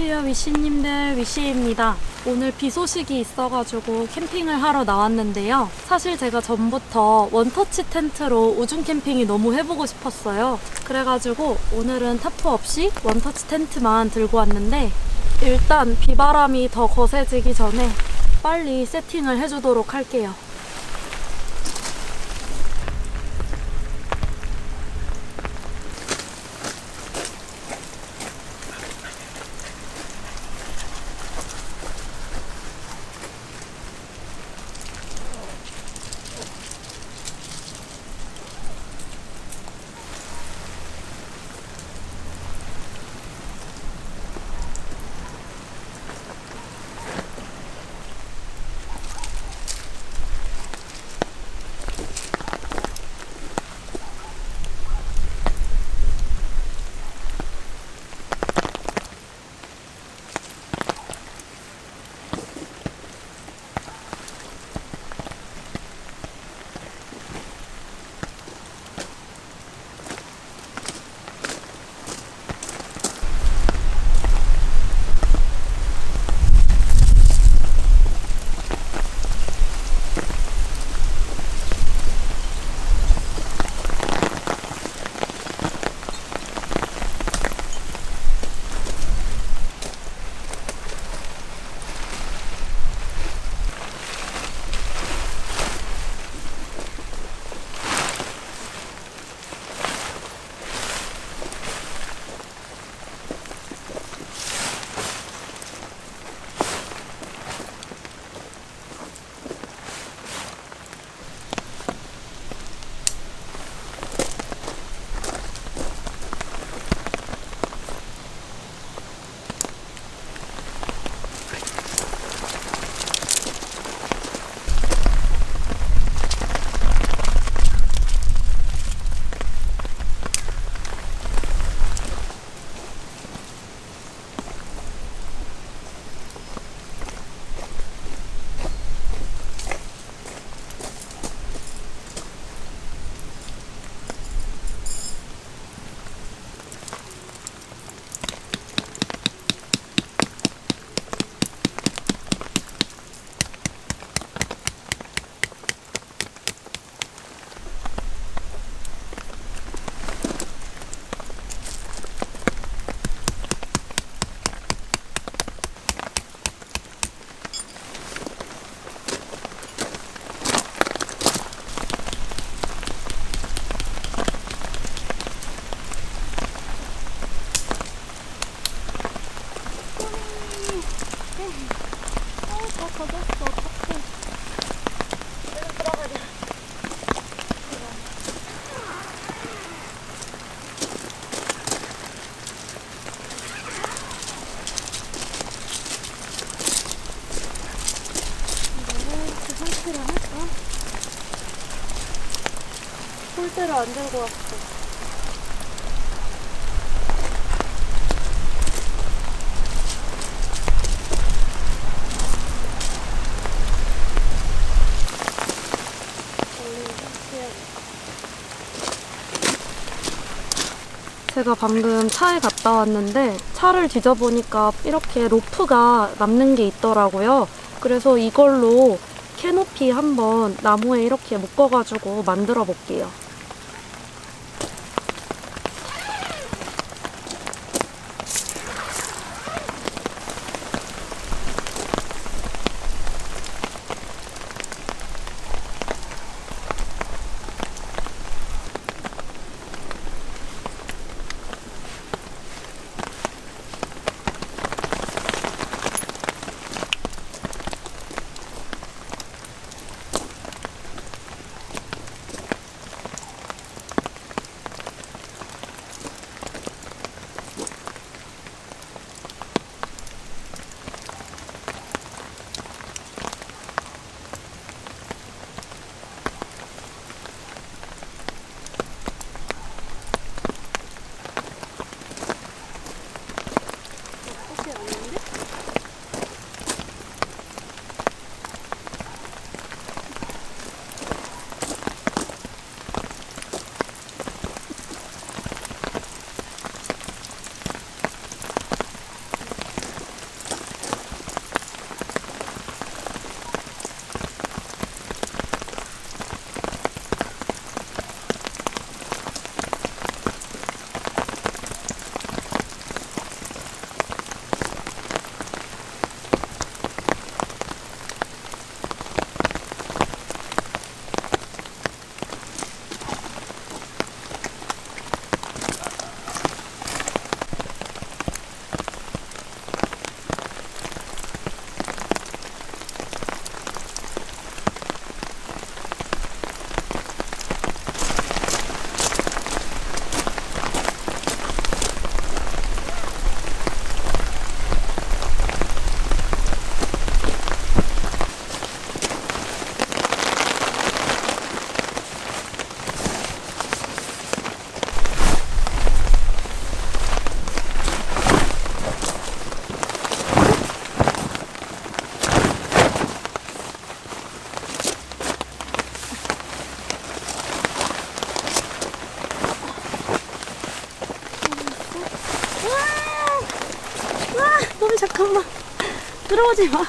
안녕하세요 위시님들, 위시입니다. 오늘 비 소식이 있어가지고 캠핑을 하러 나왔는데요. 사실 제가 전부터 원터치 텐트로 우중 캠핑이 너무 해보고 싶었어요. 그래가지고 오늘은 타프 없이 원터치 텐트만 들고 왔는데, 일단 비바람이 더 거세지기 전에 빨리 세팅을 해주도록 할게요. 다 젖었어. 어떡해. 내가 들어가야 돼. 그 상태로 할까? 폴대를 안 들고 왔어. 제가 방금 차에 갔다 왔는데 차를 뒤져보니까 이렇게 로프가 남는 게 있더라고요. 그래서 이걸로 캐노피 한번 나무에 이렇게 묶어가지고 만들어 볼게요. 따라오지 마.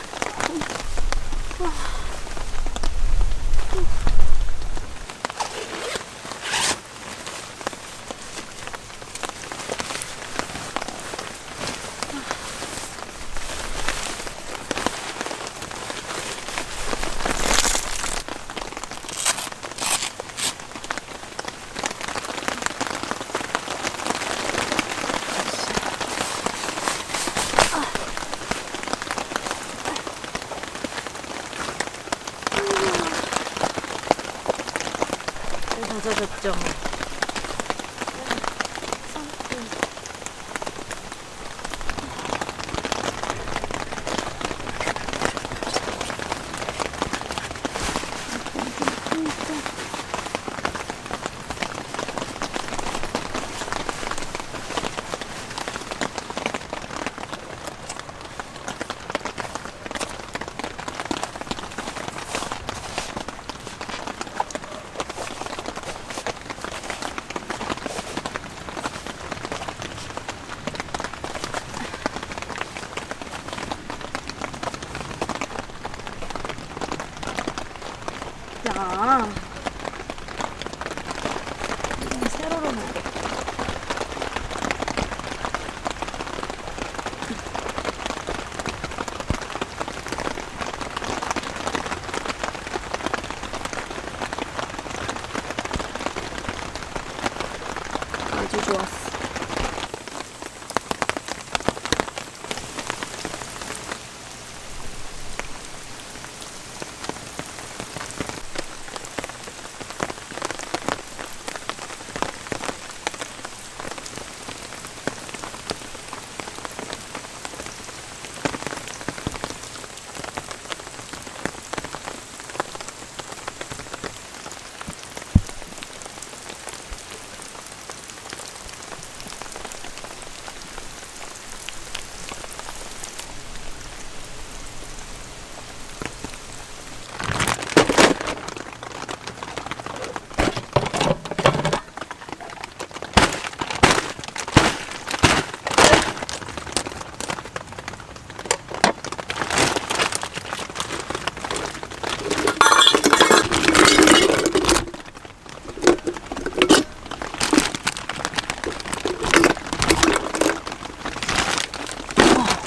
젖었죠. 야, 세로로 먹어. 아주 좋았어.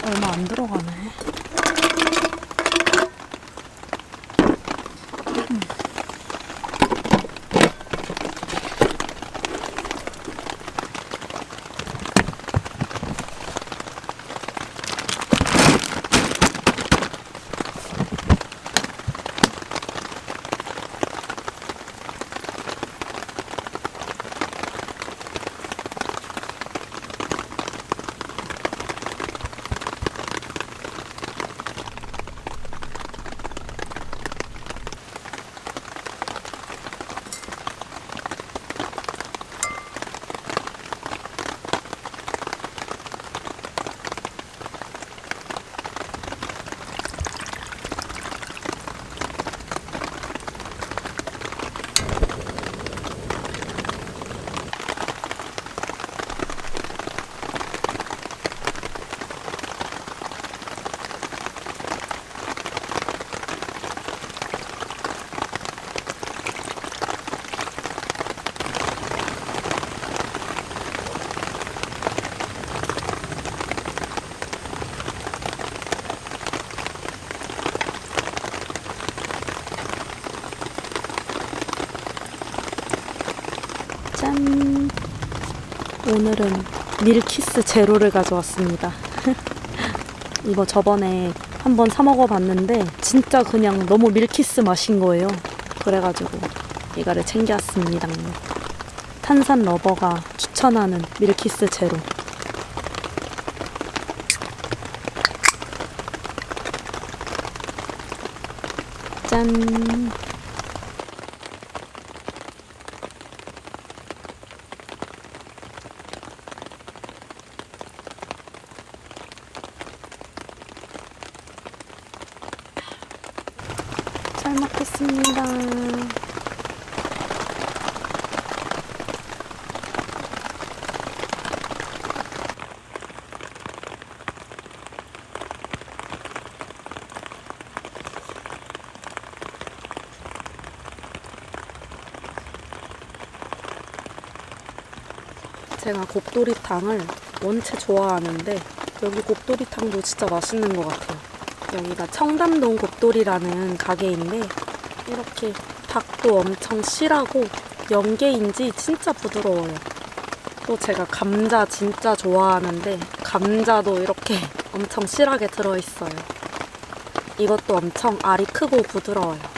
얼마 안 들어가네. 짠! 오늘은 밀키스 제로를 가져왔습니다. 이거 저번에 한번 사 먹어봤는데 진짜 그냥 너무 밀키스 맛인 거예요. 그래가지고 이거를 챙겨왔습니다. 탄산 러버가 추천하는 밀키스 제로. 짠! 잘 먹겠습니다. 제가 곱돌이탕을 원체 좋아하는데 여기 곱돌이탕도 진짜 맛있는 것 같아요. 여기가 청담동 곱돌이라는 가게인데 이렇게 닭도 엄청 실하고 연계인지 진짜 부드러워요. 또 제가 감자 진짜 좋아하는데 감자도 이렇게 엄청 실하게 들어있어요. 이것도 엄청 알이 크고 부드러워요.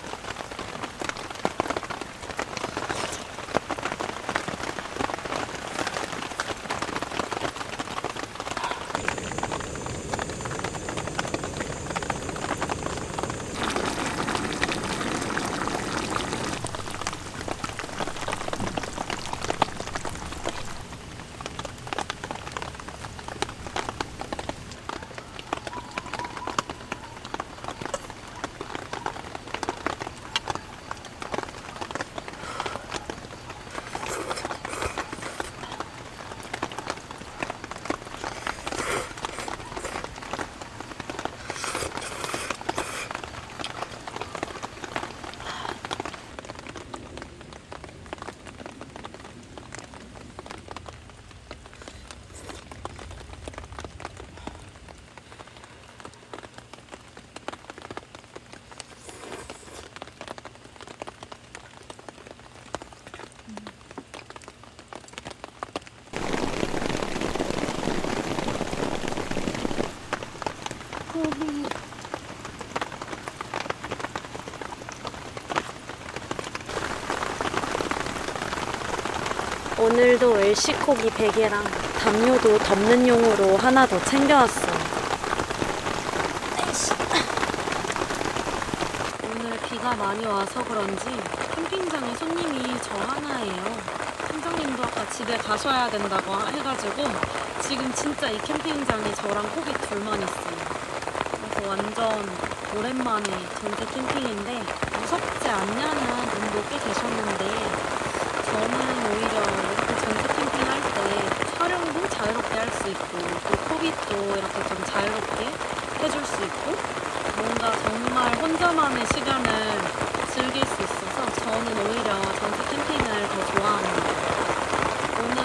오늘도 일시코기 베개랑 담요도 덮는 용으로 하나 더 챙겨왔어요. 오늘 비가 많이 와서 그런지 캠핑장에 손님이 저 하나예요. 팀장님도 아까 집에 가셔야 된다고 해가지고 지금 진짜 이 캠핑장에 저랑 호기 둘만 있어요. 그래서 완전 오랜만에 전세 캠핑인데 무섭지 않냐는 분도 꽤 계셨는데 저는 오히려 이렇게 전세 캠핑할 때 촬영도 자유롭게 할 수 있고 또 코빗도 이렇게 좀 자유롭게 해줄 수 있고 뭔가 정말 혼자만의 시간을 즐길 수 있어서 저는 오히려 전세 캠핑을 더 좋아합니다. 오늘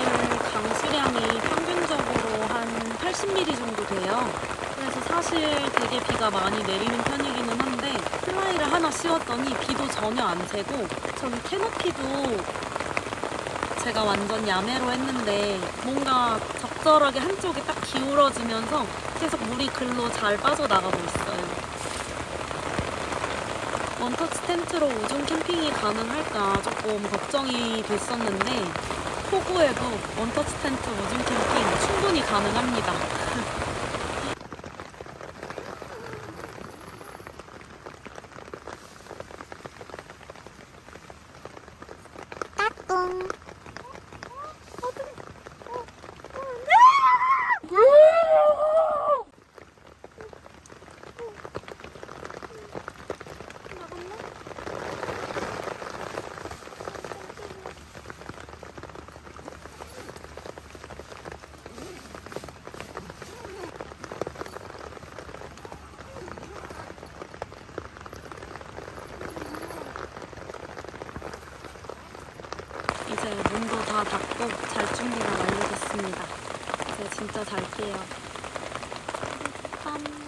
강수량이 평균적으로 한 80mm 정도 돼요. 그래서 사실 되게 비가 많이 내리는 편이기는 한데 플라이를 하나 씌웠더니 비도 전혀 안 새고 저는 캐노피도 제가 완전 야매로 했는데 뭔가 적절하게 한쪽에 딱 기울어지면서 계속 물이 글로 잘 빠져나가고 있어요. 원터치 텐트로 우중 캠핑이 가능할까 조금 걱정이 됐었는데 폭우에도 원터치 텐트 우중 캠핑 충분히 가능합니다. 이제 문도 다 닫고 잘 준비가 완료됐습니다. 이제 진짜 잘게요. 빰.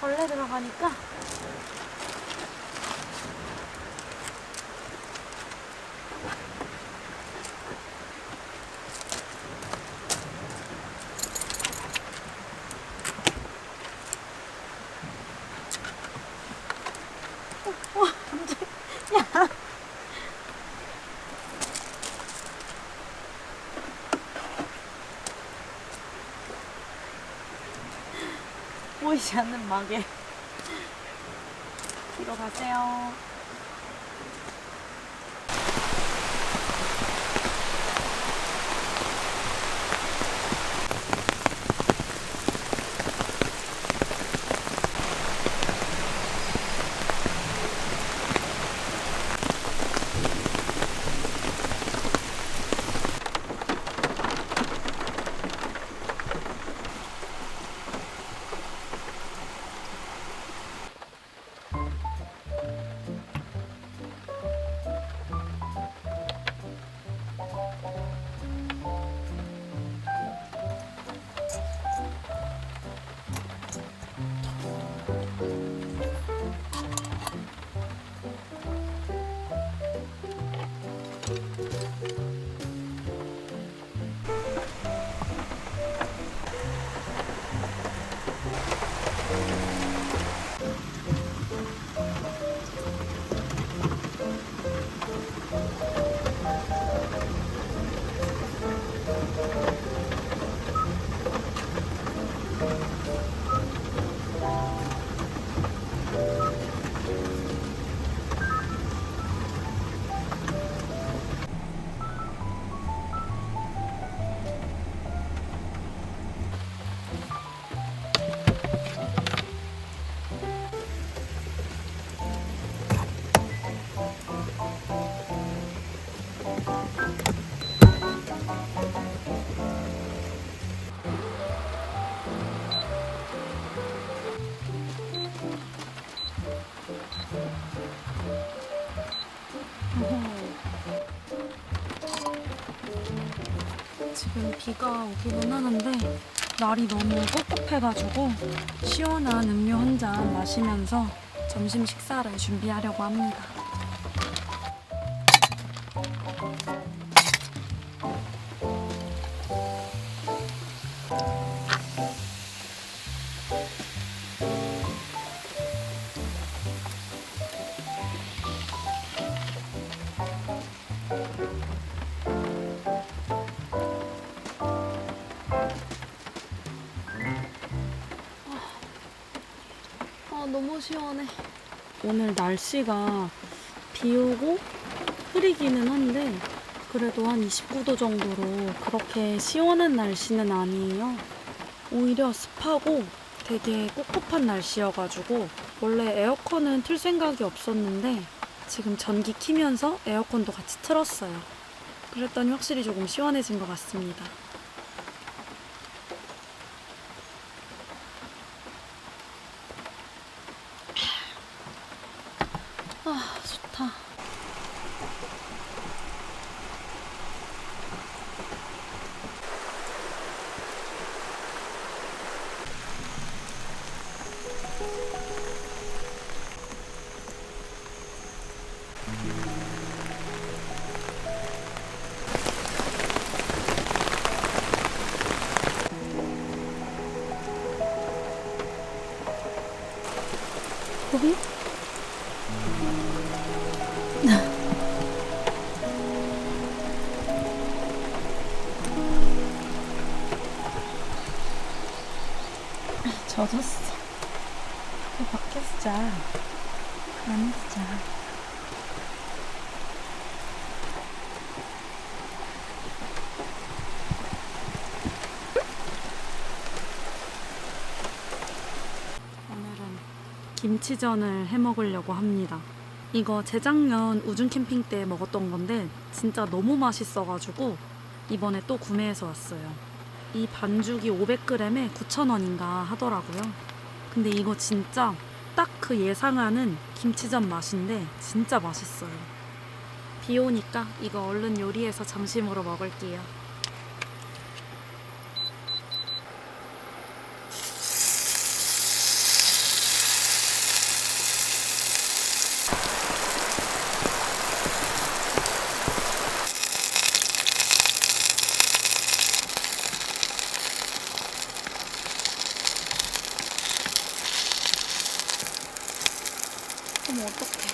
벌레 들어가니까 보이지 않는 막에 뒤로 가세요. 지금 비가 오기는 하는데 날이 너무 꿉꿉해가지고 시원한 음료 한 잔 마시면서 점심 식사를 준비하려고 합니다. 너무 시원해. 오늘 날씨가 비 오고 흐리기는 한데 그래도 한 29도 정도로 그렇게 시원한 날씨는 아니에요. 오히려 습하고 되게 꿉꿉한 날씨여가지고 원래 에어컨은 틀 생각이 없었는데 지금 전기 키면서 에어컨도 같이 틀었어요. 그랬더니 확실히 조금 시원해진 것 같습니다. 아, 좋다. 고비? 젖었어. 밖에서 자. 안에서 자. 오늘은 김치전을 해 먹으려고 합니다. 이거 재작년 우중 캠핑 때 먹었던 건데 진짜 너무 맛있어가지고 이번에 또 구매해서 왔어요. 이 반죽이 500g에 9,000원인가 하더라고요. 근데 이거 진짜 딱 그 예상하는 김치전 맛인데 진짜 맛있어요. 비 오니까 이거 얼른 요리해서 점심으로 먹을게요. 어머, 어떡해.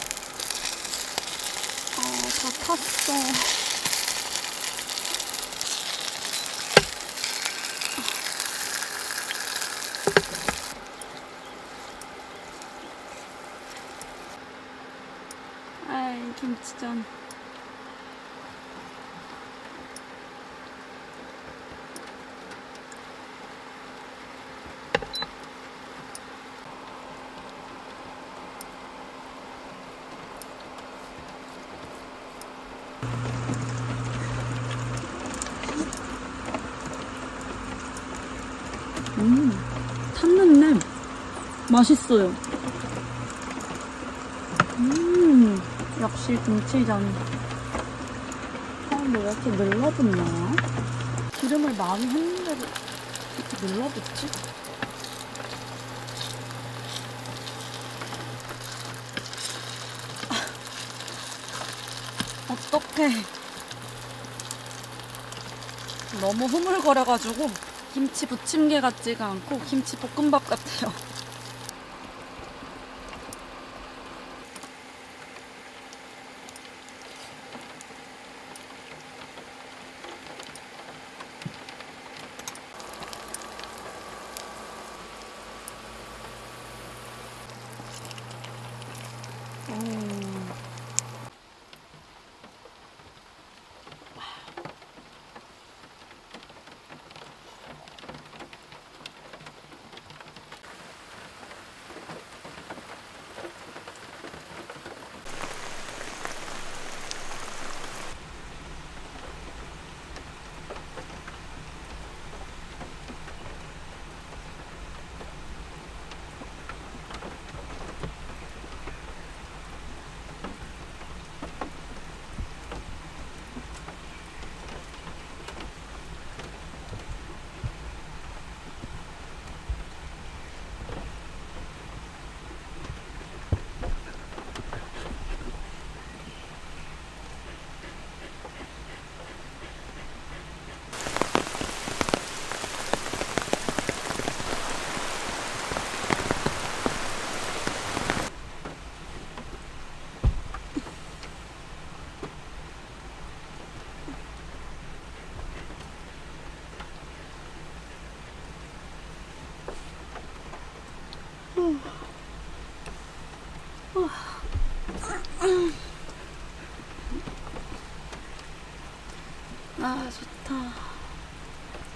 다 탔어. 김치전. 탄는데 맛있어요. 역시 김치전. 뭐 왜 이렇게 늘러붙나? 기름을 많이 했는데도 이렇게 늘러붙지? 어떡해. 너무 흐물거려가지고 김치 부침개 같지가 않고 김치 볶음밥 같아요. 아, 좋다.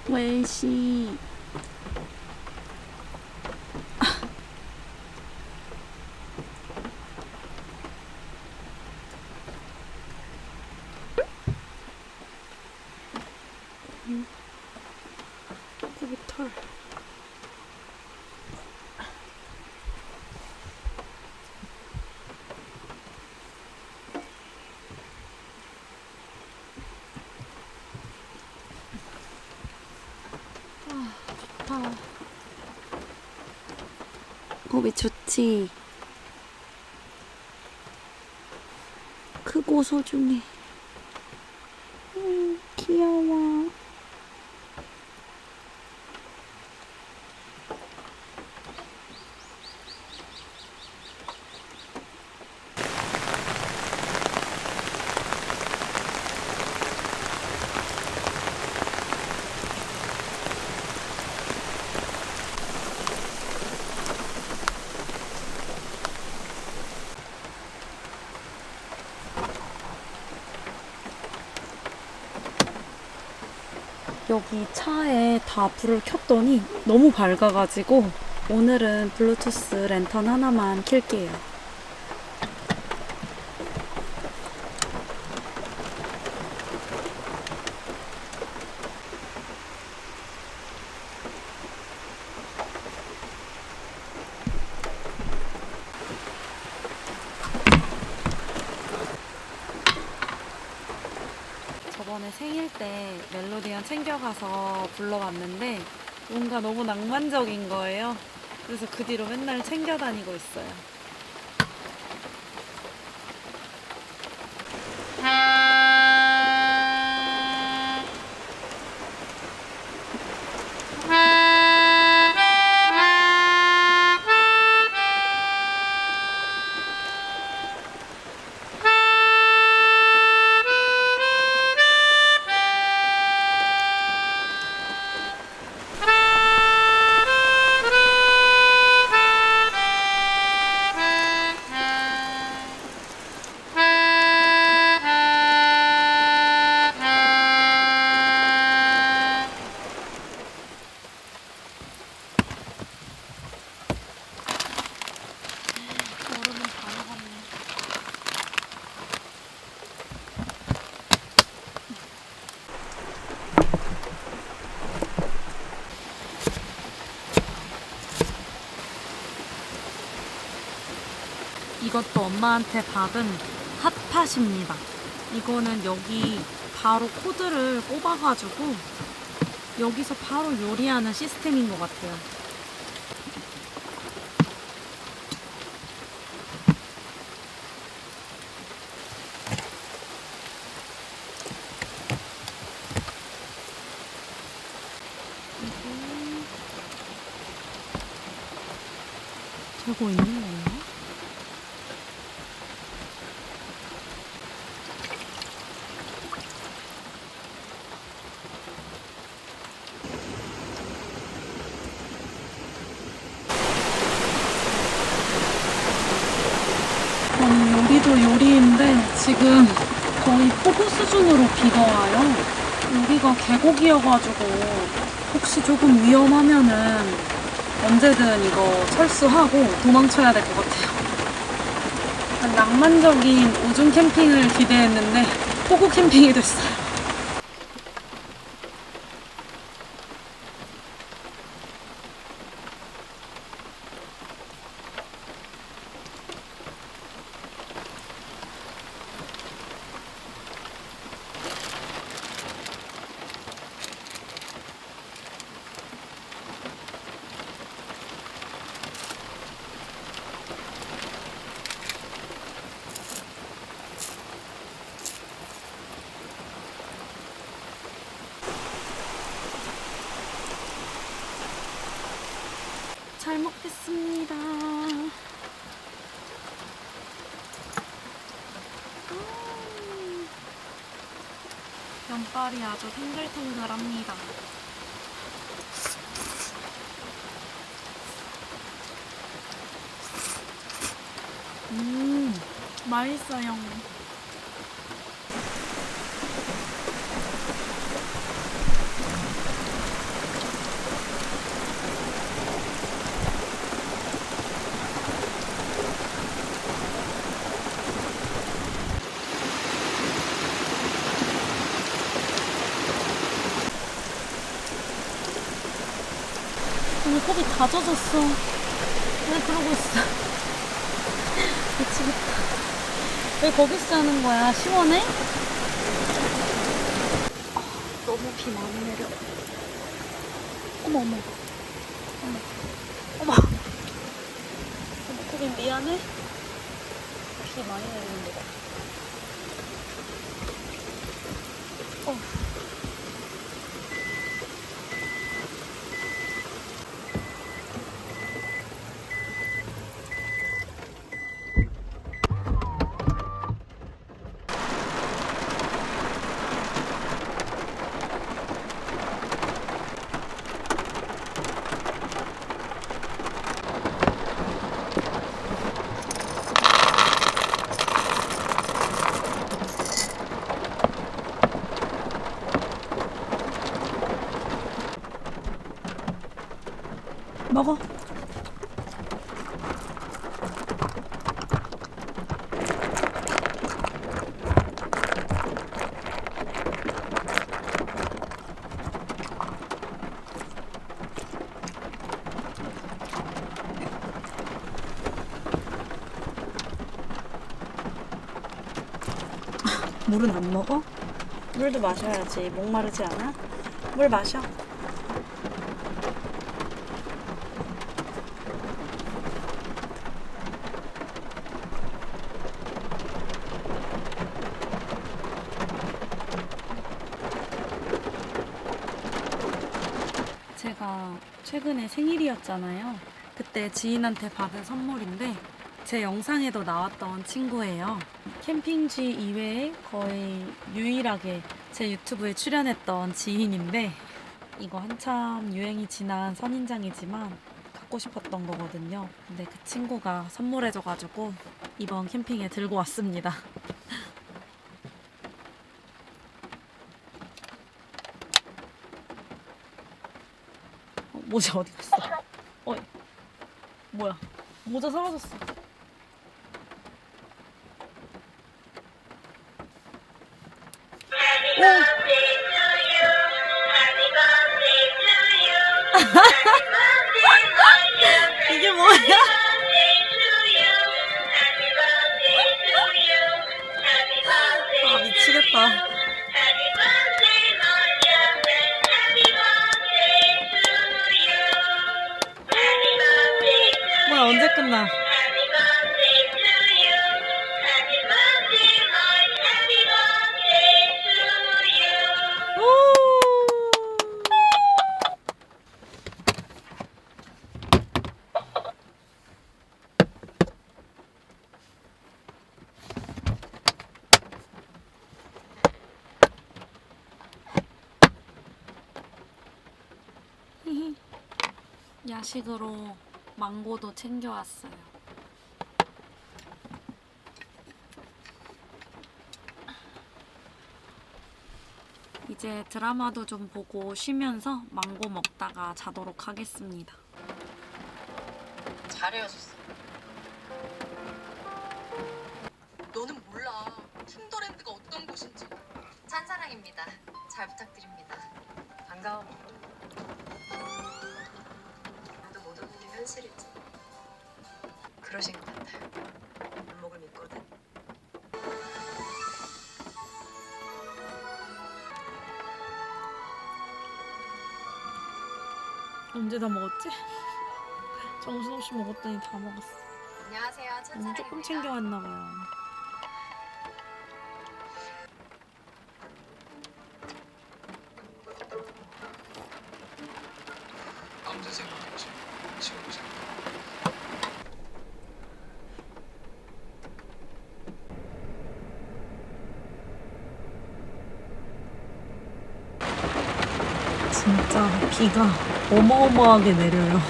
웰시. 여기 털. 좋다. 왜 좋지? 크고 소중해. 귀여워. 여기 차에 다 불을 켰더니 너무 밝아가지고 오늘은 블루투스 랜턴 하나만 켤게요. 저번에 생일 때 멜로디언 챙겨가서 불러봤는데 뭔가 너무 낭만적인 거예요. 그래서 그 뒤로 맨날 챙겨 다니고 있어요. 이것도 엄마한테 받은 핫팟입니다. 이거는 여기 바로 코드를 꼽아가지고 여기서 바로 요리하는 시스템인 것 같아요. 되고 있는 건가? 요리도 요리인데 지금 거의 폭우 수준으로 비가 와요. 여기가 계곡이어가지고 혹시 조금 위험하면은 언제든 이거 철수하고 도망쳐야 될 것 같아요. 약간 낭만적인 우중 캠핑을 기대했는데 폭우 캠핑이 됐어요. 잘 먹겠습니다. 면발이 아주 탱글탱글합니다. 맛있어요. 오늘 컵이 다 젖었어. 왜 그러고 있어? 미치겠다. 왜 거기서 자는 거야? 시원해? 너무 비 많이 내려. 어머, 어머. 어머. 어머. 어머, 거긴 미안해? 비 많이 내리는데. 먹어. 물은 안 먹어? 물도 마셔야지. 목마르지 않아? 물 마셔. 제가 최근에 생일이었잖아요. 그때 지인한테 받은 선물인데 제 영상에도 나왔던 친구예요. 캠핑지 이외에 거의 유일하게 제 유튜브에 출연했던 지인인데 이거 한참 유행이 지난 선인장이지만 갖고 싶었던 거거든요. 근데 그 친구가 선물해줘가지고 이번 캠핑에 들고 왔습니다. 모자 어디 갔어? 뭐야? 모자 사라졌어. 이게 뭐야? 뭐야, 언제 끝나? 야식으로 망고도 챙겨왔어요. 이제 드라마도 좀 보고 쉬면서 망고 먹다가 자도록 하겠습니다. 잘 헤어졌어. 너는 몰라. 킹더랜드가 어떤 곳인지. 짠사랑입니다. 잘 부탁드립니다. 반가워. 나도 모든 일이 현실이지. 그러신 것 같아요. 안목을 믿거든. 언제 다 먹었지? 정신없이 먹었더니 다 먹었어. 안녕하세요. 짠사랑입니다. 조금 챙겨왔나봐요. 남자 생각했지. 지금 생각. 진짜 비가 어마어마하게 내려요.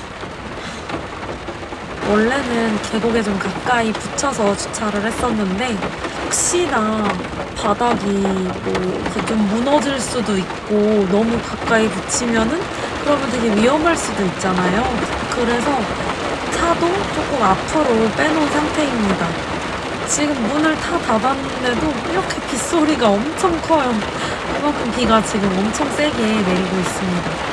원래는 계곡에 좀 가까이 붙여서 주차를 했었는데 혹시나 바닥이 좀 무너질 수도 있고 너무 가까이 붙이면은 그러면 되게 위험할 수도 있잖아요. 그래서 차도 조금 앞으로 빼놓은 상태입니다. 지금 문을 다 닫았는데도 이렇게 빗소리가 엄청 커요. 그만큼 비가 지금 엄청 세게 내리고 있습니다.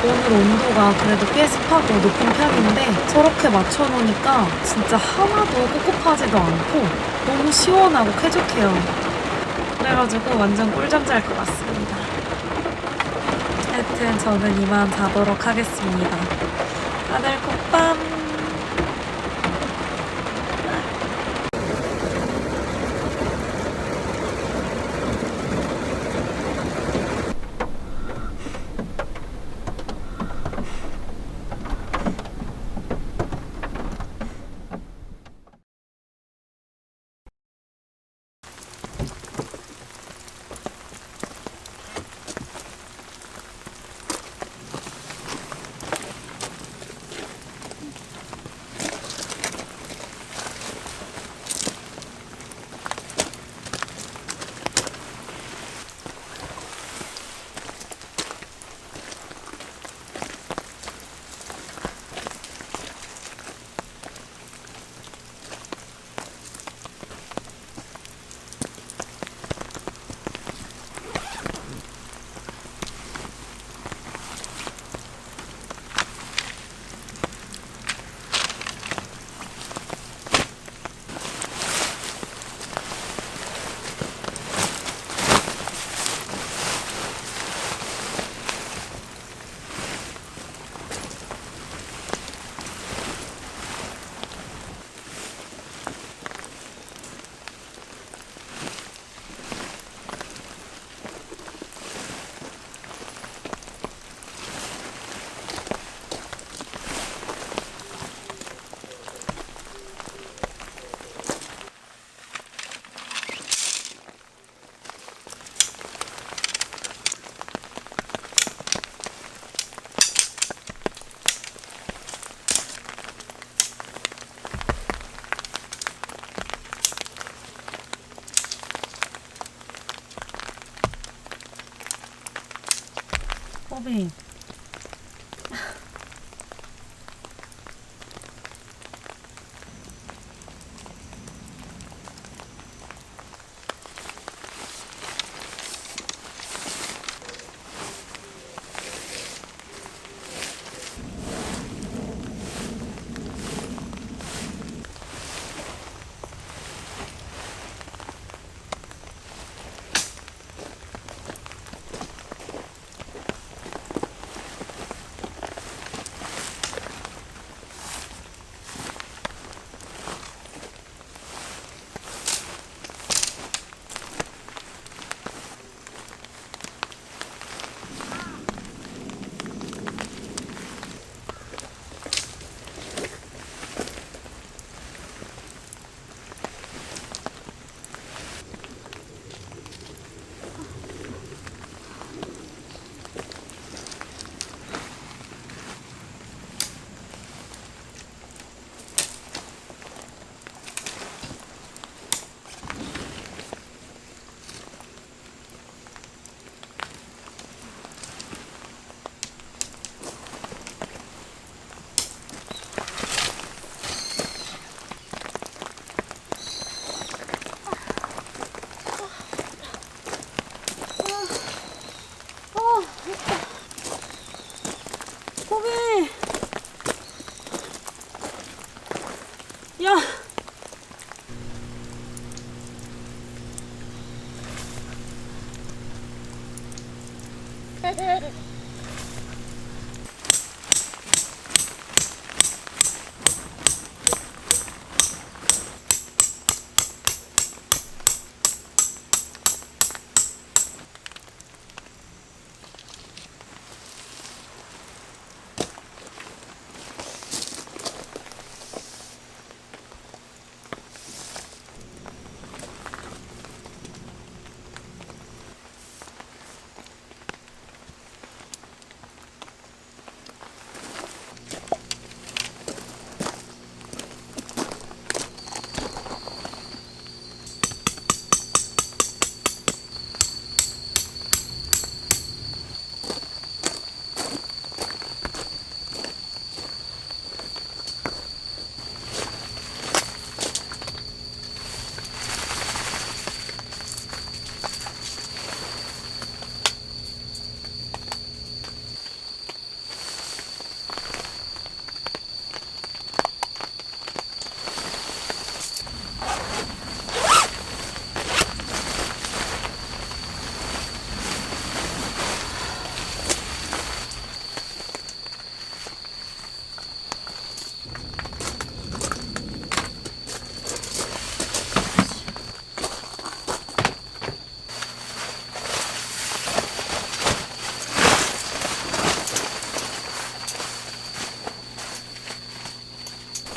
오늘 온도가 그래도 꽤 습하고 높은 편인데 저렇게 맞춰놓으니까 진짜 하나도 꿉꿉하지도 않고 너무 시원하고 쾌적해요. 그래가지고 완전 꿀잠 잘 것 같습니다. 하여튼 저는 이만 자도록 하겠습니다. 다들 굿밤. 뽀비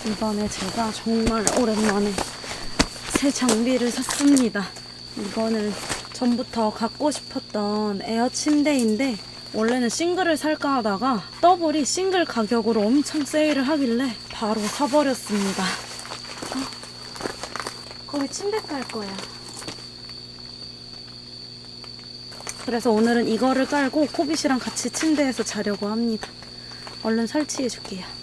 이번에 제가 정말 오랜만에 새 장비를 샀습니다. 이거는 전부터 갖고 싶었던 에어 침대인데 원래는 싱글을 살까 하다가 더블이 싱글 가격으로 엄청 세일을 하길래 바로 사버렸습니다. 거기 침대 깔 거야. 그래서 오늘은 이거를 깔고 코빗이랑 같이 침대에서 자려고 합니다. 얼른 설치해 줄게요.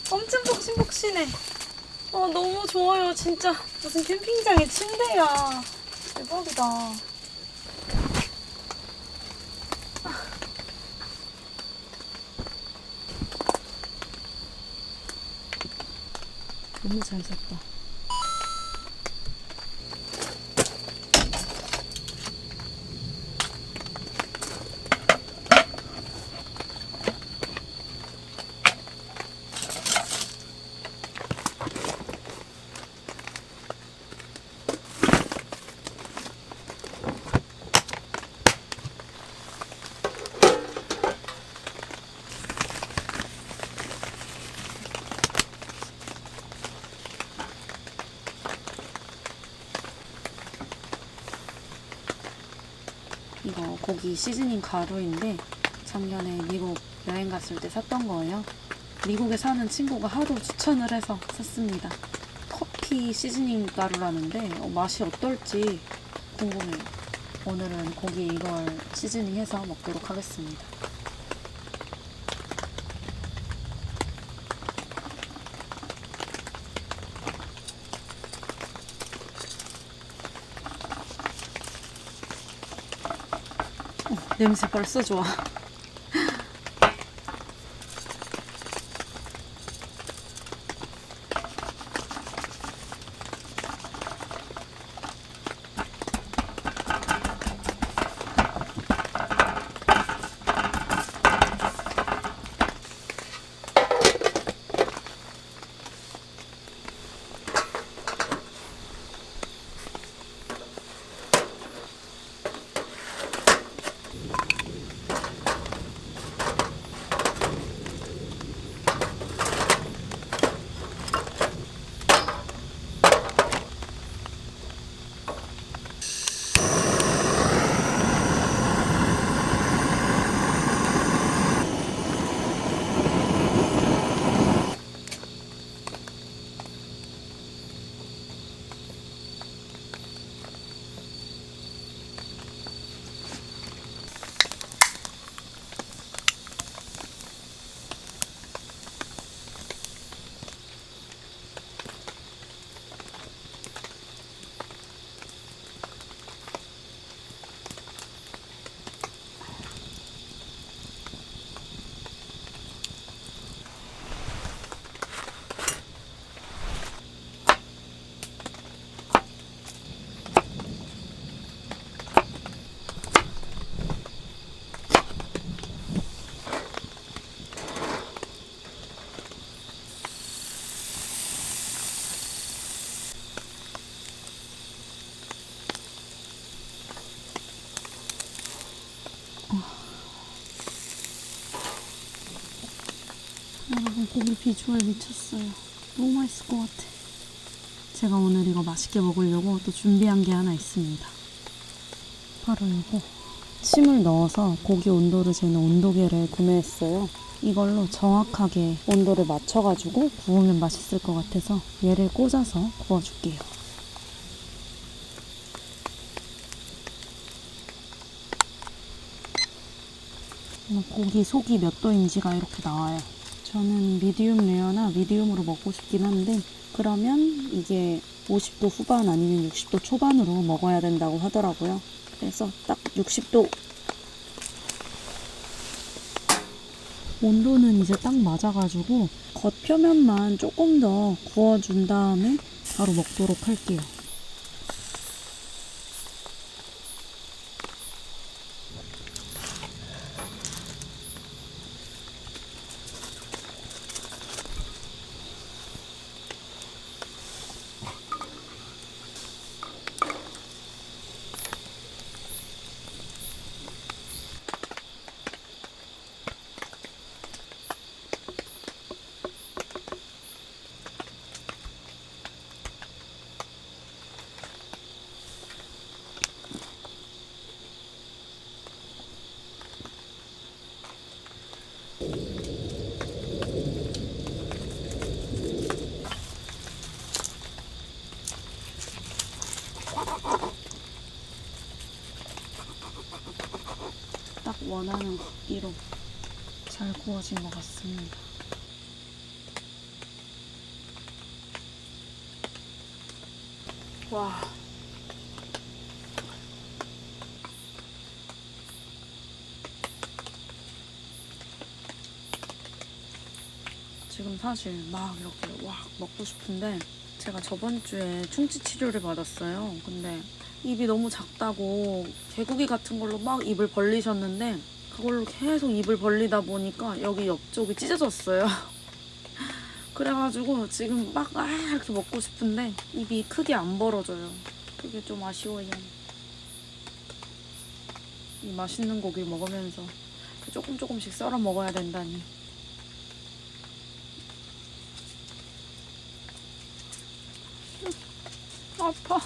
엄청 폭신폭신해. 너무 좋아요. 진짜 무슨 캠핑장의 침대야. 대박이다. 너무 잘 샀다. 이거 고기 시즈닝 가루인데 작년에 미국 여행 갔을 때 샀던 거예요. 미국에 사는 친구가 하도 추천을 해서 샀습니다. 커피 시즈닝 가루라는데 맛이 어떨지 궁금해요. 오늘은 고기 이걸 시즈닝해서 먹도록 하겠습니다. 냄새 벌써 좋아. 비주얼 미쳤어요. 너무 맛있을 것 같아. 제가 오늘 이거 맛있게 먹으려고 또 준비한 게 하나 있습니다. 바로 이거. 침을 넣어서 고기 온도를 재는 온도계를 구매했어요. 이걸로 정확하게 온도를 맞춰가지고 구우면 맛있을 것 같아서 얘를 꽂아서 구워줄게요. 고기 속이 몇 도인지가 이렇게 나와요. 저는 미디움 레어나 미디움으로 먹고 싶긴 한데 그러면 이게 50도 후반 아니면 60도 초반으로 먹어야 된다고 하더라고요. 그래서 딱 60도 온도는 이제 딱 맞아가지고 겉표면만 조금 더 구워준 다음에 바로 먹도록 할게요. 딱 원하는 굵기로 잘 구워진 것 같습니다. 와. 지금 사실 막 이렇게 와 먹고 싶은데 제가 저번 주에 충치 치료를 받았어요. 근데 입이 너무 작다고 개구리 같은 걸로 막 입을 벌리셨는데 그걸로 계속 입을 벌리다 보니까 여기 옆쪽이 찢어졌어요. 그래가지고 지금 막 이렇게 먹고 싶은데 입이 크게 안 벌어져요. 그게 좀 아쉬워요. 이 맛있는 고기 먹으면서 조금씩 썰어 먹어야 된다니. 아파.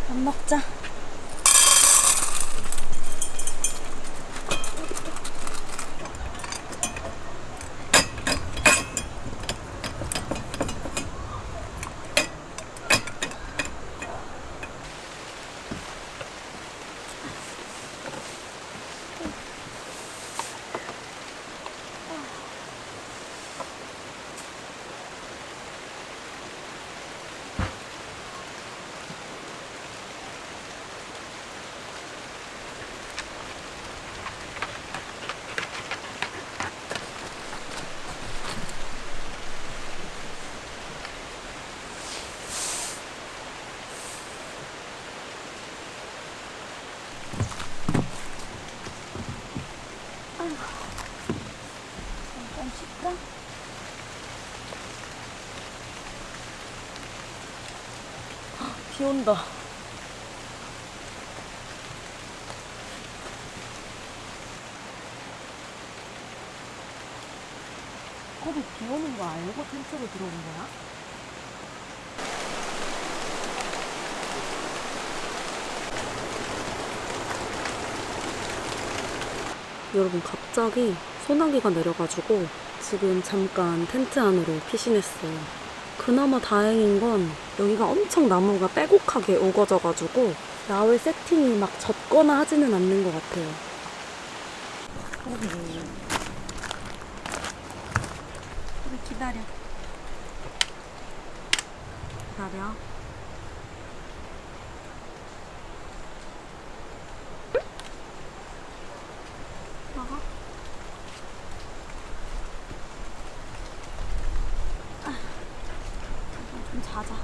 밥 먹자. 잠깐 쉴까? 비 온다. 거기 비 오는 거 알고 텐트로 들어온 거야? 여러분, 갑자기 소나기가 내려가지고 지금 잠깐 텐트 안으로 피신했어요. 그나마 다행인 건 여기가 엄청 나무가 빼곡하게 우거져가지고 야외 세팅이 막 젖거나 하지는 않는 것 같아요. 우리 기다려. 기다려. 먹어. 좀 자자.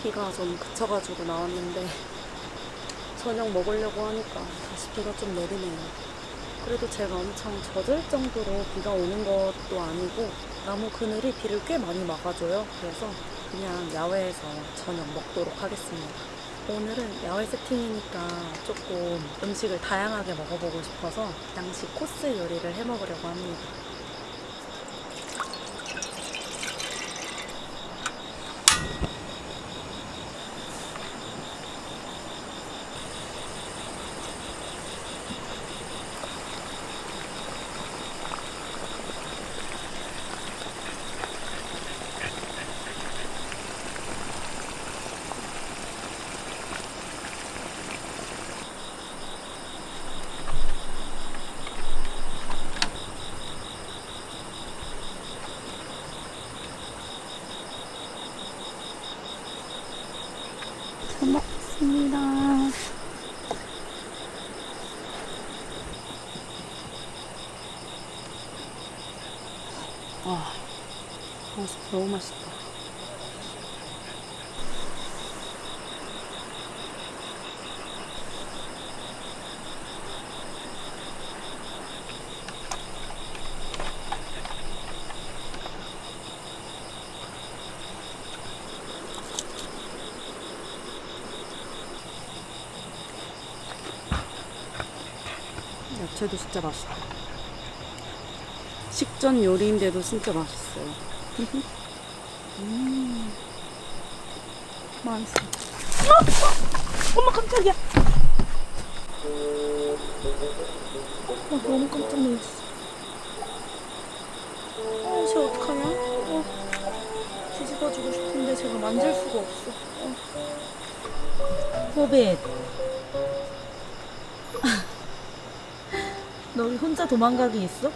비가 좀 그쳐가지고 나왔는데 저녁 먹으려고 하니까 다시 비가 좀 내리네요. 그래도 제가 엄청 젖을 정도로 비가 오는 것도 아니고 나무 그늘이 비를 꽤 많이 막아줘요. 그래서 그냥 야외에서 저녁 먹도록 하겠습니다. 오늘은 야외 세팅이니까 조금 음식을 다양하게 먹어보고 싶어서 양식 코스 요리를 해 먹으려고 합니다. 잘 먹겠습니다. 와, 너무 맛있다. 야채도 진짜 맛있다. 식전 요리인데도 진짜 맛있어요. 맛있어. 엄마 깜짝이야. 너무 깜짝 놀랐어. 쟤 어떡하냐? 뒤집어주고 싶은데 제가 만질 수가 없어. 호빗. 너 혼자 도망가기 있어?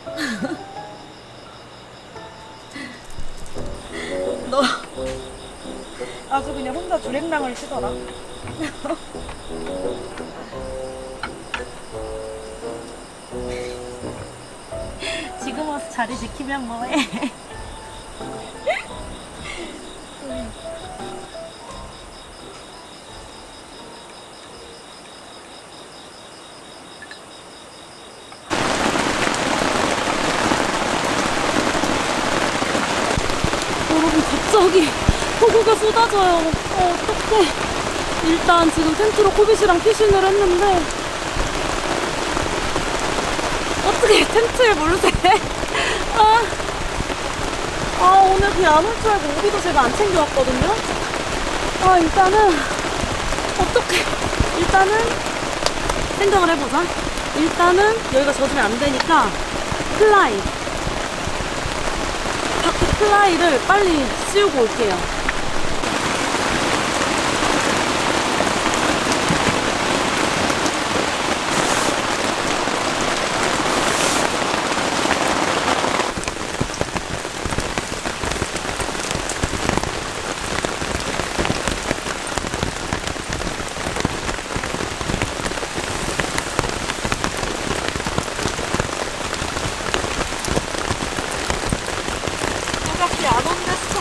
너 아주 그냥 혼자 주랭랑을 치더라. 지금 와서 자리 지키면 뭐해? 여러분, 갑자기 폭우가 쏟아져요. 어떡해. 일단 지금 텐트로 코빗이랑 피신을 했는데 어떻게 텐트에 물새? 오늘 비 안 올 줄 알고 우비도 제가 안 챙겨왔거든요. 일단은 어떡해. 일단은 생각을 해보자. 일단은 여기가 젖으면 안 되니까 플라이, 밖에 플라이를 빨리 씌우고 올게요. 어차피 안 온댔어.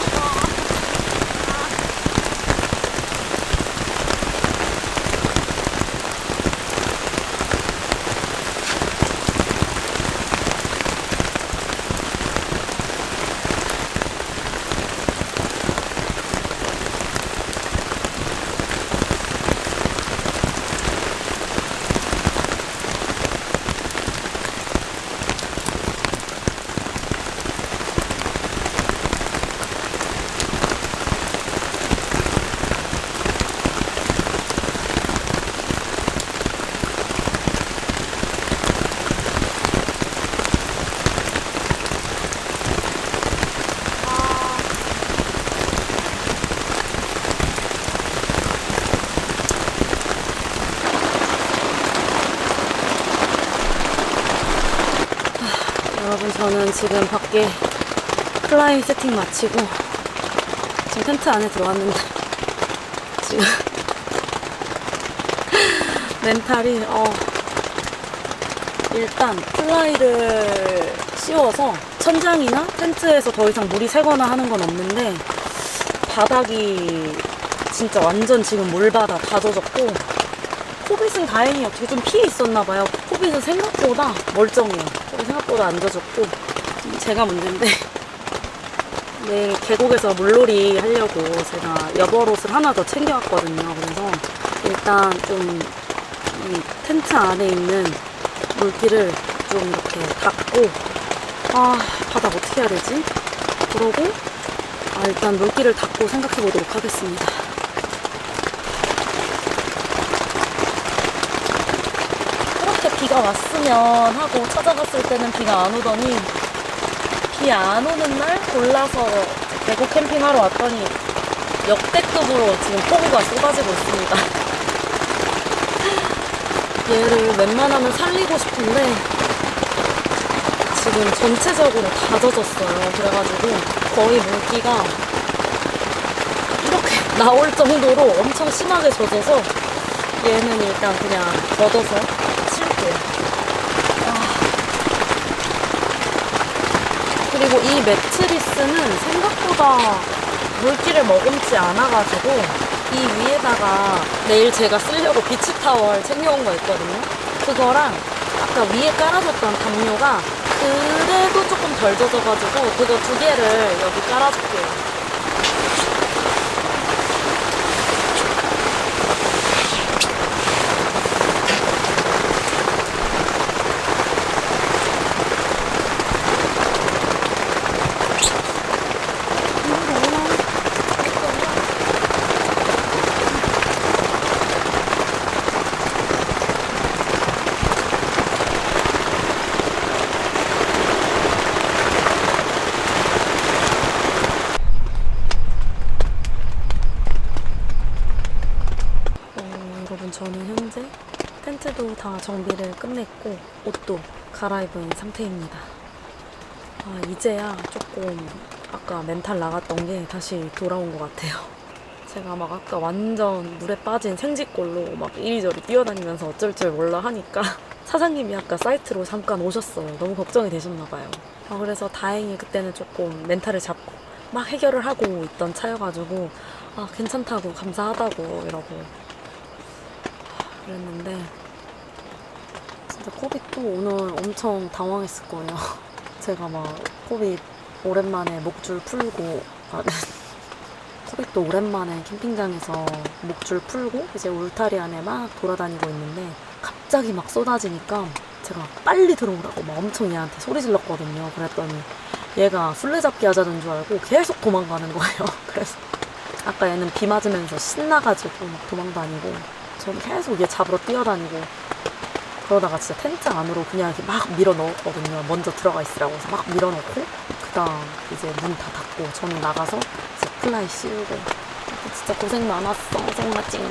여러분, 저는 지금 밖에 플라이 세팅 마치고 지금 텐트 안에 들어왔는데 지금 멘탈이 일단 플라이를 씌워서 천장이나 텐트에서 더 이상 물이 새거나 하는 건 없는데 바닥이 진짜 완전 지금 물바다 다 젖었고 코빗은 다행히 어떻게 좀 피해 있었나봐요. 코빗은 생각보다 멀쩡해요. 생각보다 안 젖었고 제가 문제인데 내일 계곡에서 물놀이 하려고 제가 여벌옷을 하나 더 챙겨왔거든요. 그래서 일단 좀 이 텐트 안에 있는 물기를 좀 이렇게 닦고 바닥 어떻게 해야 되지? 그러고 일단 물기를 닦고 생각해 보도록 하겠습니다. 이렇게 비가 왔으면 하고 찾아갔을 때는 비가 안 오더니 비 안 오는 날 골라서 계곡 캠핑하러 왔더니 역대급으로 지금 폭우가 쏟아지고 있습니다. 얘를 웬만하면 살리고 싶은데 지금 전체적으로 다 젖었어요. 그래가지고 거의 물기가 이렇게 나올 정도로 엄청 심하게 젖어서 얘는 일단 그냥 걷어서 칠게요. 그리고 이 매트리스는 생각보다 물기를 머금지 않아가지고 이 위에다가 내일 제가 쓰려고 비치타월 챙겨온 거 있거든요. 그거랑 아까 위에 깔아줬던 담요가 그래도 조금 덜 젖어가지고 그거 두 개를 여기 깔아줄게요. 다 정비를 끝냈고 옷도 갈아입은 상태입니다. 이제야 조금 아까 멘탈 나갔던 게 다시 돌아온 것 같아요. 제가 막 아까 완전 물에 빠진 생쥐꼴로 막 이리저리 뛰어다니면서 어쩔 줄 몰라 하니까 사장님이 아까 사이트로 잠깐 오셨어요. 너무 걱정이 되셨나봐요. 그래서 다행히 그때는 조금 멘탈을 잡고 막 해결을 하고 있던 차여가지고 괜찮다고 감사하다고 이러고 그랬는데 진짜 코빅도 오늘 엄청 당황했을 거예요. 제가 막 코빅 오랜만에 목줄 풀고 코빅도 오랜만에 캠핑장에서 목줄 풀고 이제 울타리 안에 막 돌아다니고 있는데 갑자기 막 쏟아지니까 제가 빨리 들어오라고 막 엄청 얘한테 소리 질렀거든요. 그랬더니 얘가 술래잡기 하자는 줄 알고 계속 도망가는 거예요. 그래서 아까 얘는 비 맞으면서 신나가지고 막 도망다니고 저는 계속 얘 잡으러 뛰어다니고 그러다가 진짜 텐트 안으로 그냥 이렇게 막 밀어 넣었거든요. 먼저 들어가 있으라고 해서 막 밀어 넣고 그다음 이제 문 다 닫고 저는 나가서 이제 플라이 씌우고 진짜 고생 많았어 송아찡.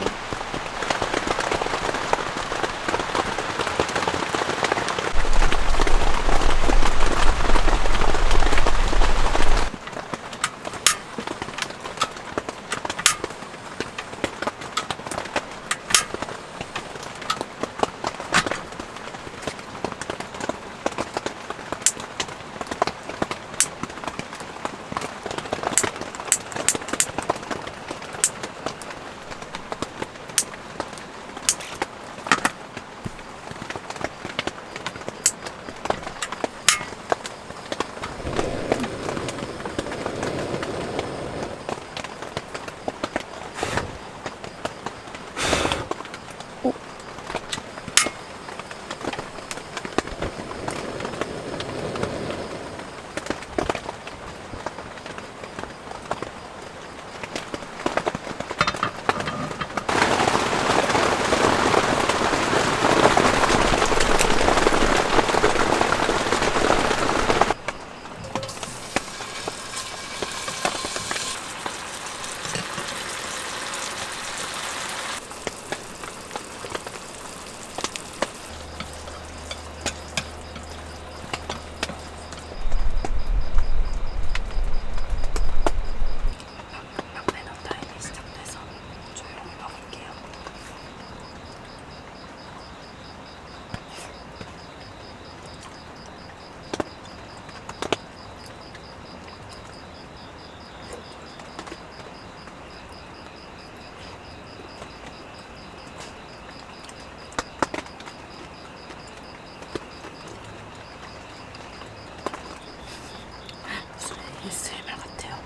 ASMR 같아요.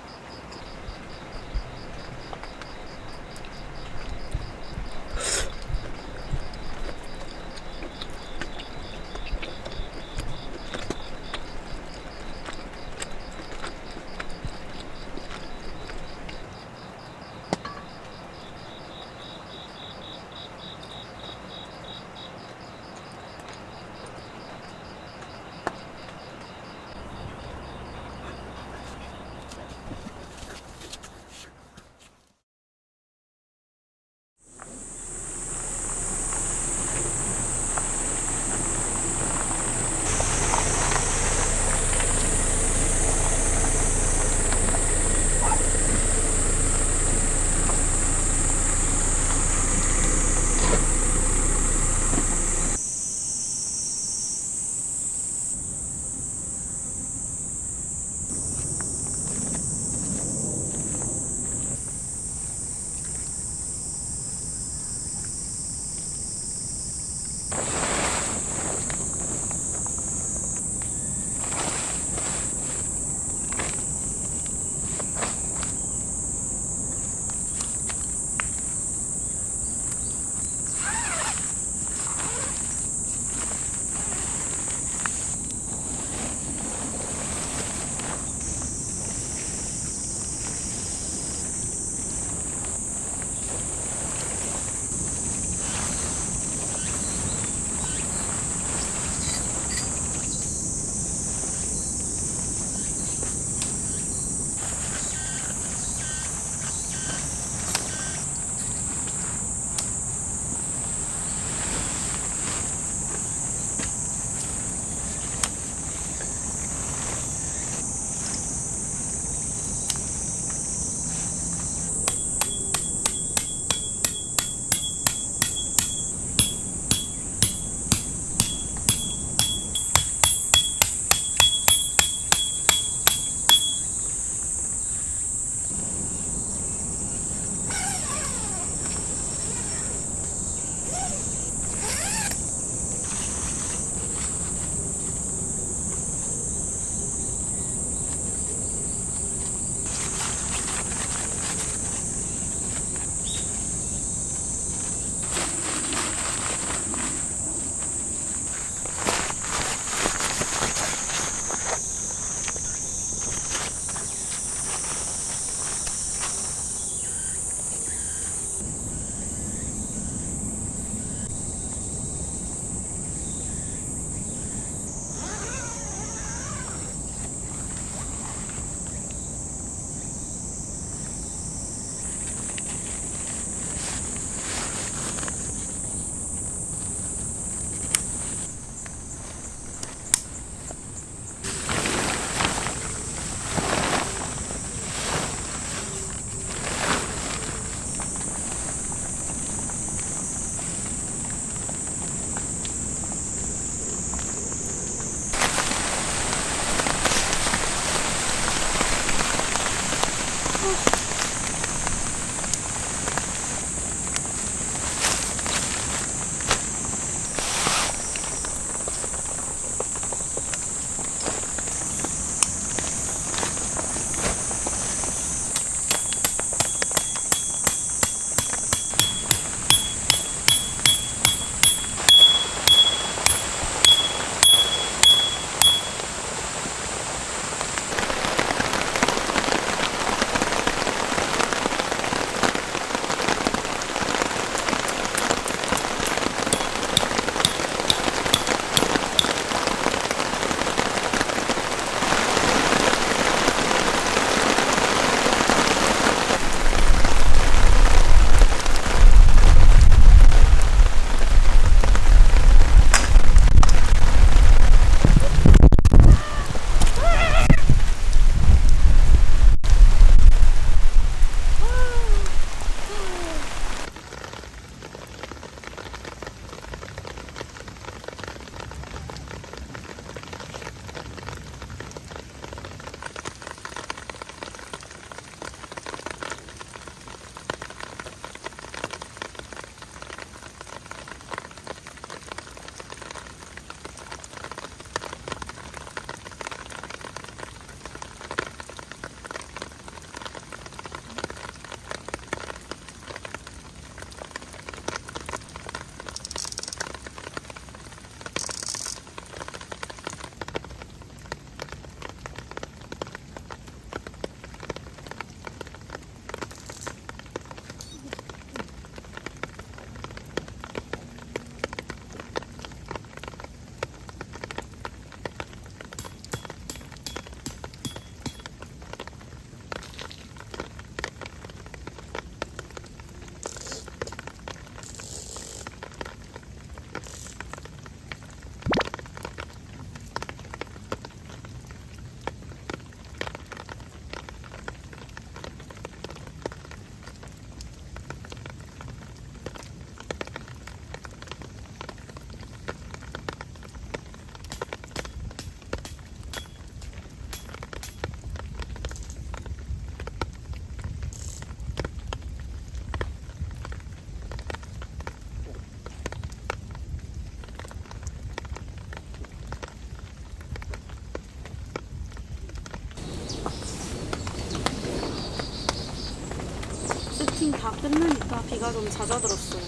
끝나니까 비가 좀 잦아들었어요.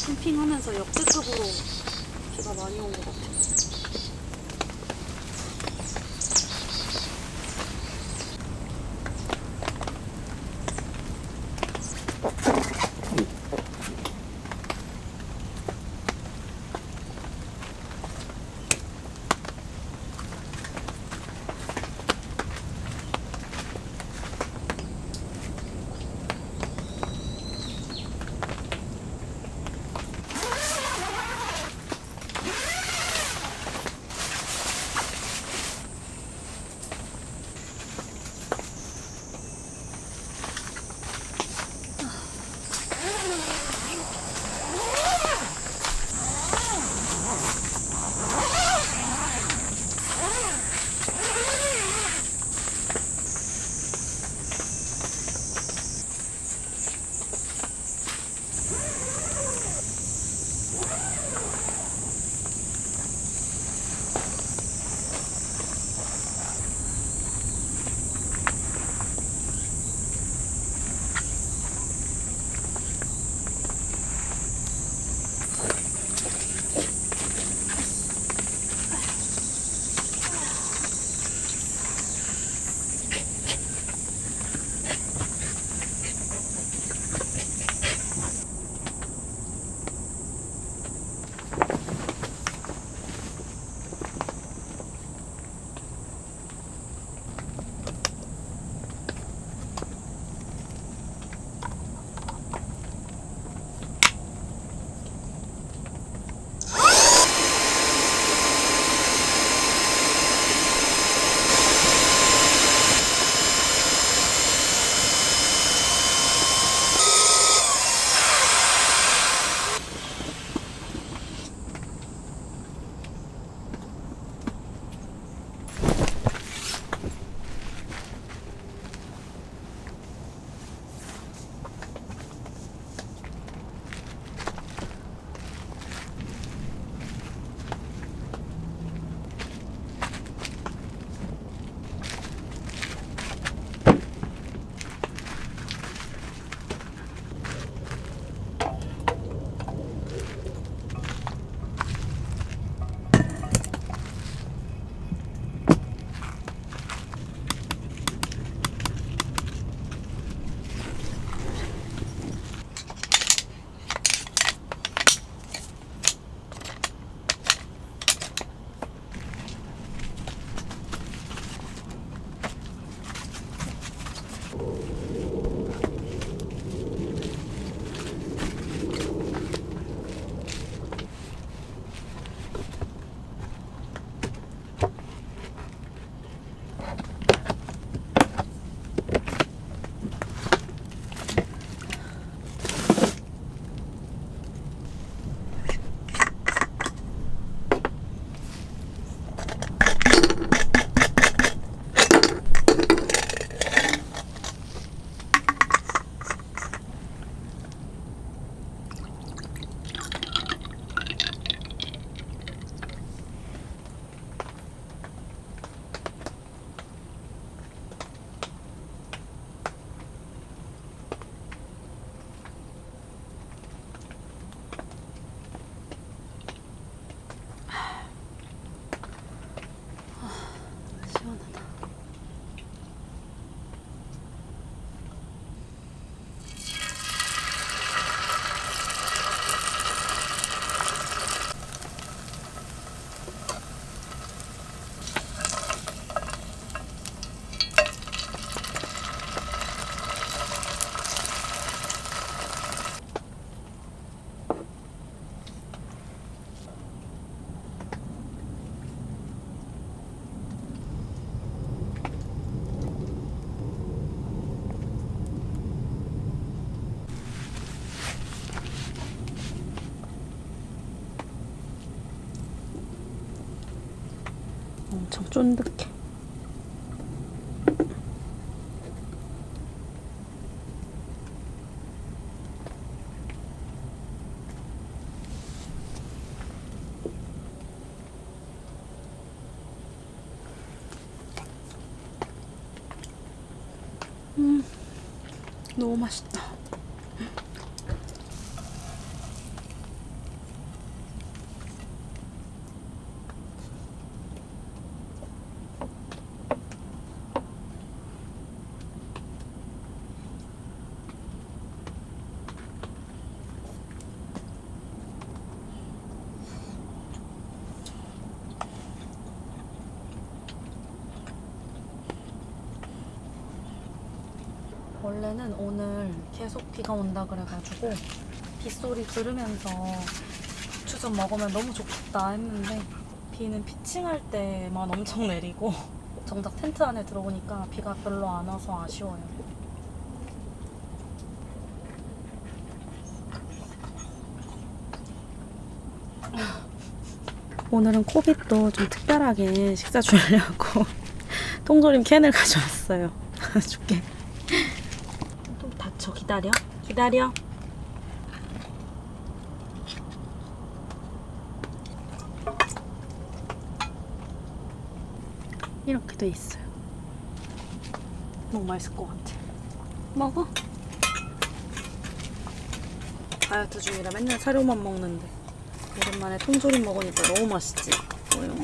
캠핑하면서 역대급으로 비가 많이 온 것 같아요. 엄청 쫀득해. 너무 맛있다. 원래는 오늘 계속 비가 온다 그래가지고 빗소리 들으면서 고추전 먹으면 너무 좋겠다 했는데 비는 피칭할 때만 엄청 내리고 정작 텐트 안에 들어오니까 비가 별로 안 와서 아쉬워요. 오늘은 코빗도 좀 특별하게 식사 주려고 통조림 캔을 가져왔어요. 줄게. 또 닥쳐. 기다려. 기다려. 이렇게 돼 있어요. 너무 맛있을 것 같아. 먹어. 다이어트 중이라 맨날 사료만 먹는데 오랜만에 통조림 먹으니까 너무 맛있지. 뭐요?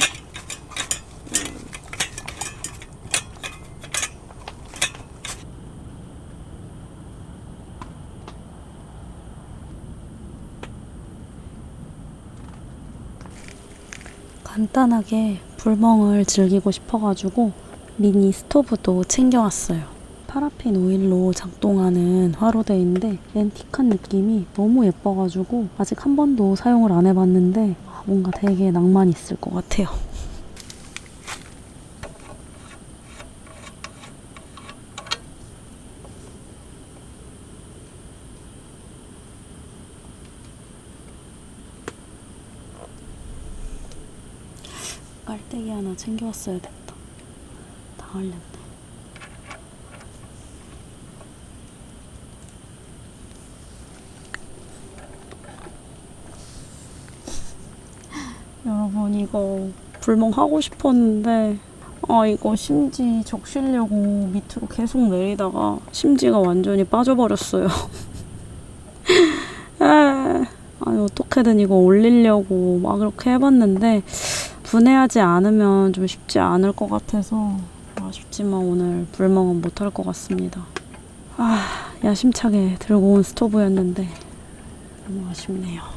간단하게 불멍을 즐기고 싶어가지고 미니 스토브도 챙겨왔어요. 파라핀 오일로 작동하는 화로대인데 앤틱한 느낌이 너무 예뻐가지고 아직 한 번도 사용을 안 해봤는데 뭔가 되게 낭만 있을 것 같아요. 깔때기 하나 챙겨왔어야 됐다. 다 흘렸네. 여러분 이거 불멍하고 싶었는데 이거 심지 적시려고 밑으로 계속 내리다가 심지가 완전히 빠져버렸어요. 아니 어떻게든 이거 올리려고 막 그렇게 해봤는데 분해하지 않으면 좀 쉽지 않을 것 같아서 아쉽지만 오늘 불멍은 못할 것 같습니다. 야심차게 들고 온 스토브였는데 너무 아쉽네요.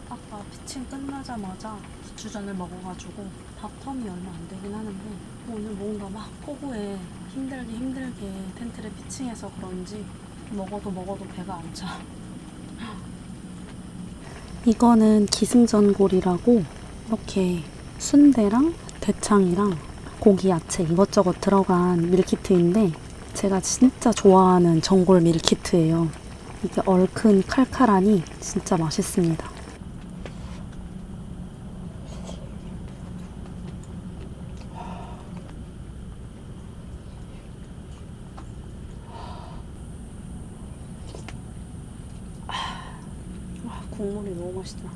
아까 피칭 끝나자마자 고추전을 먹어가지고 밥텀이 얼마 안 되긴 하는데 오늘 뭔가 막 폭우에 힘들게 텐트를 피칭해서 그런지 먹어도 배가 안 차. 이거는 기승전골이라고 이렇게 순대랑 대창이랑 고기, 야채 이것저것 들어간 밀키트인데 제가 진짜 좋아하는 전골 밀키트예요. 이게 얼큰 칼칼하니 진짜 맛있습니다. 국물이 너무 맛있다.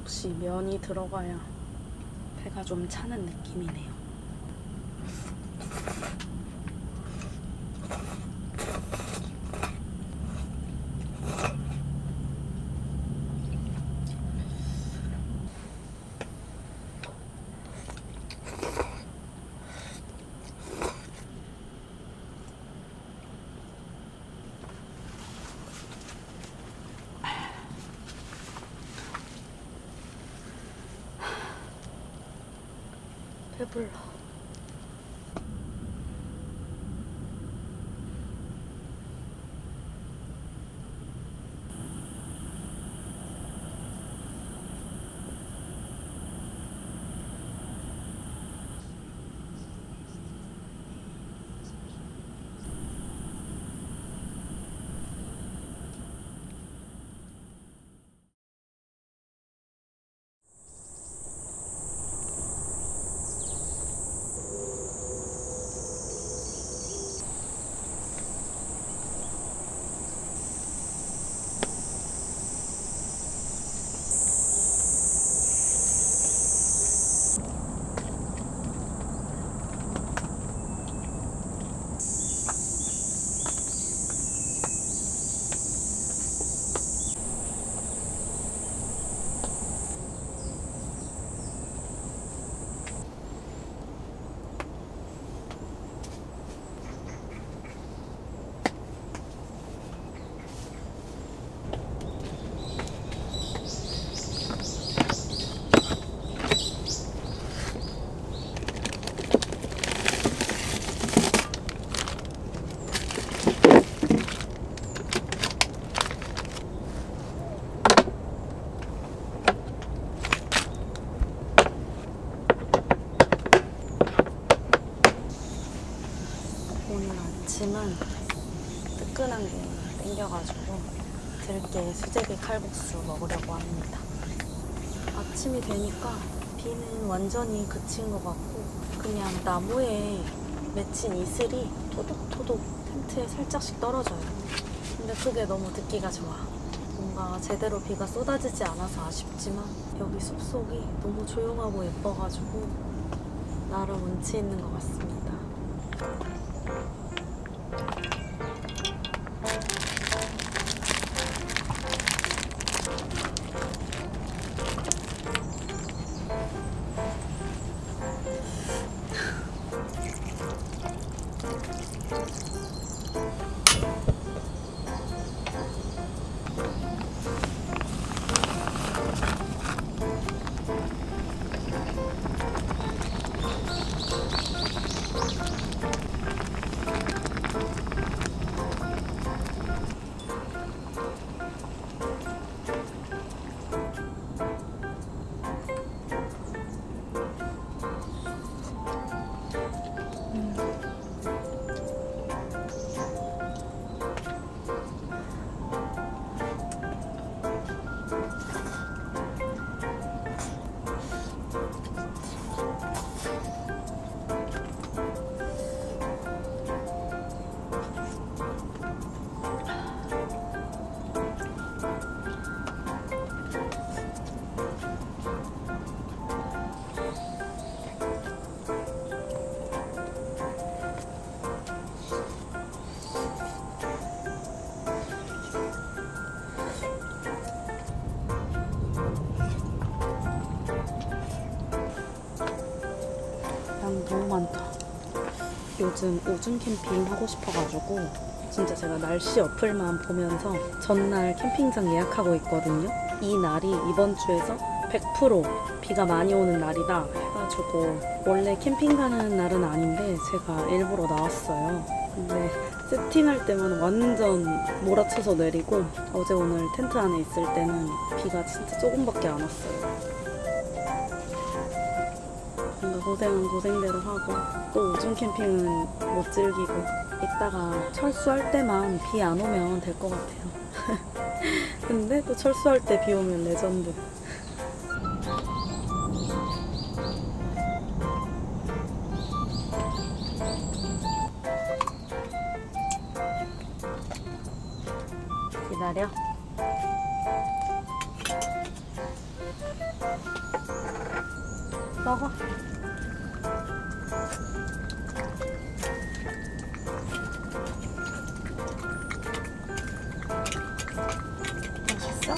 역시 면이 들어가야 배가 좀 차는 느낌이네요. 배불러. 오늘 아침은 뜨끈한 게 땡겨가지고 들깨 수제비 칼국수 먹으려고 합니다. 아침이 되니까 비는 완전히 그친 것 같고 그냥 나무에 맺힌 이슬이 토독토독 텐트에 살짝씩 떨어져요. 근데 그게 너무 듣기가 좋아. 뭔가 제대로 비가 쏟아지지 않아서 아쉽지만 여기 숲속이 너무 조용하고 예뻐가지고 나름 운치 있는 것 같습니다. 너무 많다. 요즘 오줌 캠핑 하고 싶어가지고 진짜 제가 날씨 어플만 보면서 전날 캠핑장 예약하고 있거든요. 이 날이 이번 주에서 100% 비가 많이 오는 날이다 해가지고 원래 캠핑 가는 날은 아닌데 제가 일부러 나왔어요. 근데 세팅할 때만 완전 몰아쳐서 내리고 어제 오늘 텐트 안에 있을 때는 비가 진짜 조금밖에 안 왔어요. 뭔가 고생은 고생대로 하고 또 오줌 캠핑은 못 즐기고 이따가 철수할 때만 비 안 오면 될 것 같아요. 근데 또 철수할 때 비 오면 레전드. 기다려. 먹어. 맛있어?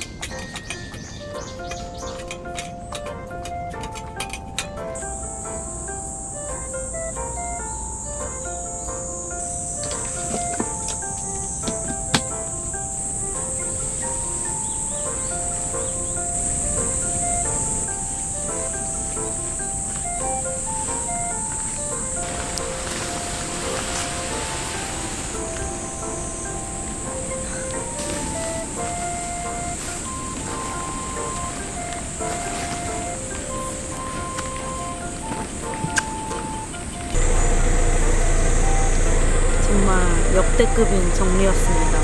정말 역대급인 정리였습니다.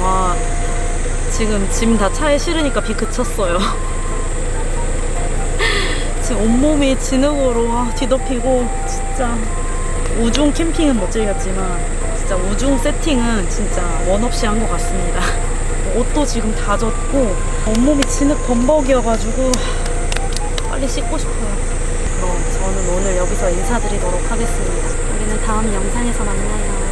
와, 지금 짐 다 차에 실으니까 비 그쳤어요. 지금 온몸이 진흙으로 뒤덮이고, 진짜 우중 캠핑은 못 즐겼지만 진짜 우중 세팅은 진짜 원 없이 한 것 같습니다. 옷도 지금 다 젖고 온몸이 진흙 범벅이어가지고 빨리 씻고 싶어요. 그럼 저는 오늘 여기서 인사드리도록 하겠습니다. 우리는 다음 영상에서 만나요.